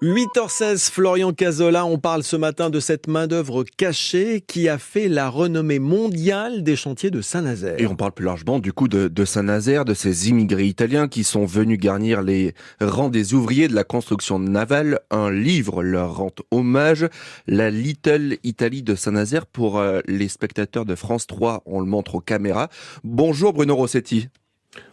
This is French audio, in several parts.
8h16, Florian Cazola, on parle ce matin de cette main-d'œuvre cachée qui a fait la renommée mondiale des chantiers de Et Saint-Nazaire. on parle plus largement du coup de Saint-Nazaire, de ces immigrés italiens qui sont venus garnir les rangs des ouvriers de la construction navale. Un livre leur rend hommage, la Little Italy de Saint-Nazaire pour les spectateurs de France 3. On le montre aux caméras. Bonjour Bruno Rossetti.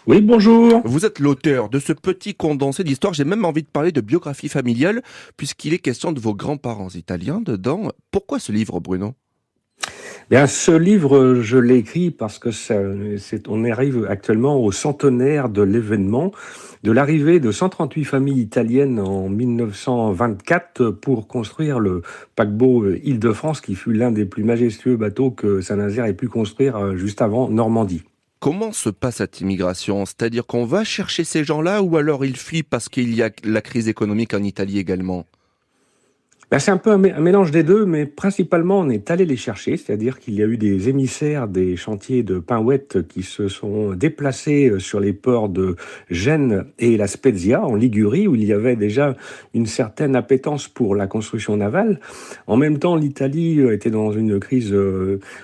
Oui, bonjour. Vous êtes l'auteur de ce petit condensé d'histoire. J'ai même envie de parler de biographie familiale puisqu'il est question de vos grands-parents italiens dedans. Pourquoi ce livre, Bruno ? Bien, ce livre, je l'ai écrit parce que on arrive actuellement au centenaire de l'événement, de l'arrivée de 138 familles italiennes en 1924 pour construire le paquebot Île-de-France, qui fut l'un des plus majestueux bateaux que Saint-Nazaire ait pu construire juste avant Normandie. Comment se passe cette immigration ? C'est-à-dire qu'on va chercher ces gens-là ou alors ils fuient parce qu'il y a la crise économique en Italie également ? Ben, c'est un peu un mélange des deux, mais principalement on est allé les chercher, c'est-à-dire qu'il y a eu des émissaires des chantiers de Pinouette qui se sont déplacés sur les ports de Gênes et La Spezia, en Ligurie, où il y avait déjà une certaine appétence pour la construction navale. En même temps, l'Italie était dans une crise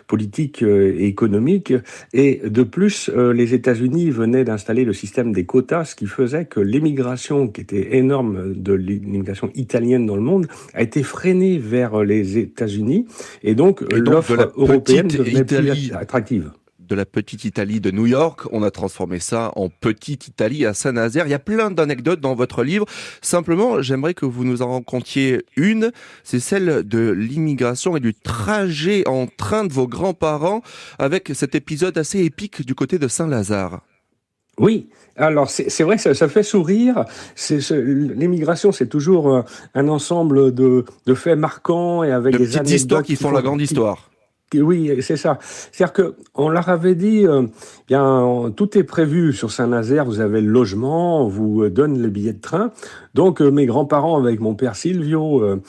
politique et économique, et de plus, les États-Unis venaient d'installer le système des quotas, ce qui faisait que l'émigration, qui était énorme de l'immigration italienne dans le monde, a été freinée vers les États-Unis, et donc Et donc de la l'offre européenne petite devenait Italie, plus attractive. de la petite Italie de New York, on a transformé ça en petite Italie à Saint-Nazaire. Il y a plein d'anecdotes dans votre livre. Simplement, j'aimerais que vous nous en racontiez une. C'est celle de l'immigration et du trajet en train de vos grands-parents avec cet épisode assez épique du côté de Saint-Lazare. Oui, alors c'est vrai que ça fait sourire. L'émigration, c'est toujours un ensemble de faits marquants et avec De des petites histoires anecdotes qui font la grande histoire. Oui, c'est ça. C'est-à-dire que on leur avait dit, bien, tout est prévu sur Saint-Nazaire. Vous avez le logement, on vous donne le billet de train. Donc, mes grands-parents, avec mon père Silvio,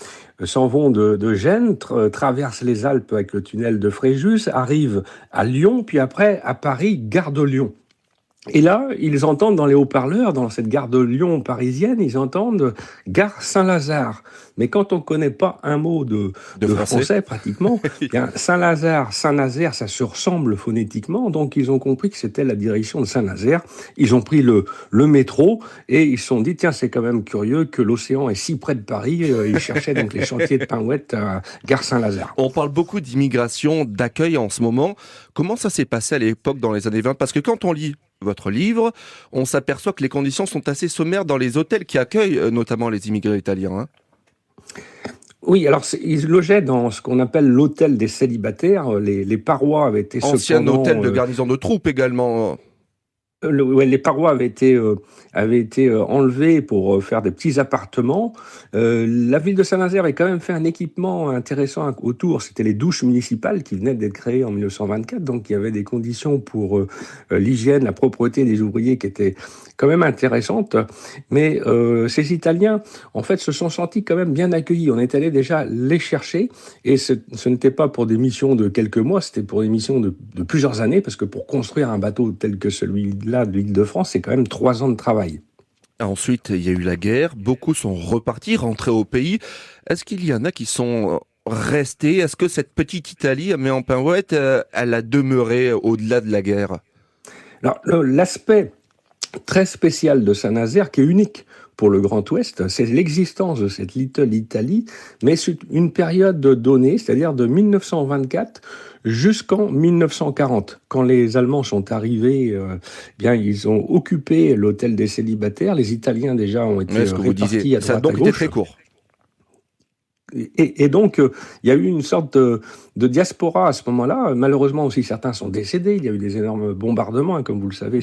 s'en vont de Gênes, traversent les Alpes avec le tunnel de Fréjus, arrivent à Lyon, puis après à Paris, gare de Lyon. Et là, ils entendent dans les haut-parleurs, dans cette gare de Lyon parisienne, ils entendent gare Saint-Lazare. Mais quand on ne connaît pas un mot de français pratiquement, bien Saint-Lazare, Saint-Nazaire, ça se ressemble phonétiquement. Donc ils ont compris que c'était la direction de Saint-Nazaire. Ils ont pris le métro et ils se sont dit, tiens, c'est quand même curieux que l'océan est si près de Paris. Ils cherchaient donc les chantiers de Pinouette à gare Saint-Lazare. On parle beaucoup d'immigration, d'accueil en ce moment. Comment ça s'est passé à l'époque dans les années 20 ? Parce que quand on lit votre livre, on s'aperçoit que les conditions sont assez sommaires dans les hôtels qui accueillent notamment les immigrés italiens. Hein. Oui, alors ils logeaient dans ce qu'on appelle l'hôtel des célibataires. Les parois avaient été Ancien hôtel de garnison de troupes également. les parois avaient été enlevées pour faire des petits appartements. La ville de Saint-Nazaire avait quand même fait un équipement intéressant autour. C'était les douches municipales qui venaient d'être créées en 1924. Donc il y avait des conditions pour l'hygiène, la propreté des ouvriers qui étaient quand même intéressantes. Mais ces Italiens, en fait, se sont sentis quand même bien accueillis. On est allé déjà les chercher. Et ce n'était pas pour des missions de quelques mois, c'était pour des missions de plusieurs années. Parce que pour construire un bateau tel que celui-là de l'Île-de-France, c'est quand même 3 ans de travail. Ensuite, il y a eu la guerre. Beaucoup sont repartis, rentrés au pays. Est-ce qu'il y en a qui sont restés ? Est-ce que cette petite Italie, mais en Pinouette, elle a demeuré au-delà de la guerre ? Alors, l'aspect très spécial de Saint-Nazaire, qui est unique pour le Grand Ouest, c'est l'existence de cette Little Italy, mais sur une période donnée, c'est-à-dire de 1924 jusqu'en 1940. Quand les Allemands sont arrivés, bien ils ont occupé l'hôtel des célibataires. Les Italiens déjà ont été ce que vous disiez, répartis à ça a droite donc à été gauche. très court. Et donc, il y a eu une sorte de diaspora à ce moment-là. Malheureusement aussi, certains sont décédés. Il y a eu des énormes bombardements, comme vous le savez,